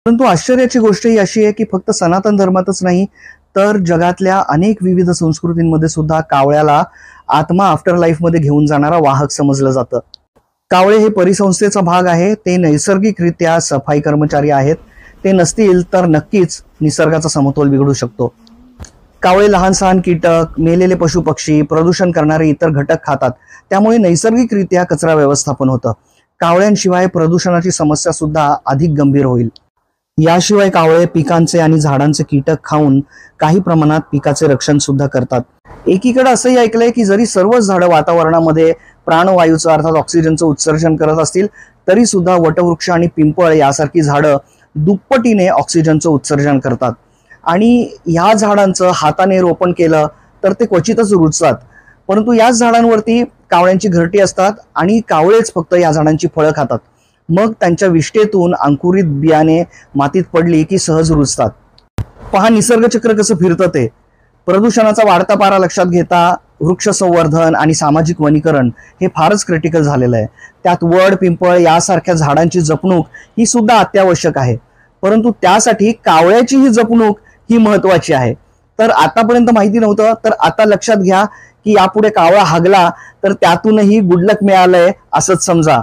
परंतु आश्चर्याची गोष्ट ही अशी आहे की फक्त सनातन धर्मातच नाही तर जगातल्या अनेक विविध संस्कृतींमध्ये सुद्धा कावळ्याला आत्मा आफ्टर लाईफ मध्ये घेऊन जाणारा वाहक समजलं जातं. कावळे हे परिसंस्थेचा भाग आहे. ते नैसर्गिकरित्या सफाई कर्मचारी आहेत. ते नसतील तर नक्कीच निसर्गाचा समतोल बिघडू शकतो. कावळे लहान सहान कीटक, मेलेले पशु पक्षी, प्रदूषण करणारे इतर घटक खातात. त्यामुळे नैसर्गिकरित्या कचरा व्यवस्थापन होतं. कावळ्यांशिवाय प्रदूषणाची समस्या सुद्धा अधिक गंभीर होईल. याशिवाय कावळे पिकांचे आणि झाडांचे कीटक खाऊन काही प्रमाणात पिकाचे रक्षण सुद्धा करतात. एकीकडे असंही ऐकलंय की जरी सर्वच झाडं वातावरणामध्ये प्राणवायूचं अर्थात ऑक्सिजनचं उत्सर्जन करत असतील तरी सुद्धा वटवृक्ष आणि पिंपळ यासारखी झाडं दुप्पटीने ऑक्सिजनचं उत्सर्जन करतात. आणि ह्या झाडांचं हाताने रोपण केलं तर ते क्वचितच रुजतात. परंतु याच झाडांवरती कावळ्यांची घरटी असतात आणि कावळेच फक्त या झाडांची फळं खातात. मग त्यांच्या विष्ठेतून अंकुरित बियाणे मातीत पडली की सहज रुजतात. पहा निसर्ग चक्र कसं फिरतं ते. प्रदूषणाचा वाढता पारा लक्षात घेता वृक्ष संवर्धन आणि सामाजिक वनीकरण हे फारच क्रिटिकल झालेलं आहे. त्यात वड पिंपळ यासारख्या झाडांची जपणूक ही सुद्धा अत्यावश्यक आहे. परंतु त्यासाठी कावळ्याची ही जपणूक ही महत्वाची आहे. तर आतापर्यंत माहिती नव्हतं तर आता लक्षात घ्या की यापुढे कावळा हागला तर त्यातूनही गुडलक मिळालंय असंच समजा.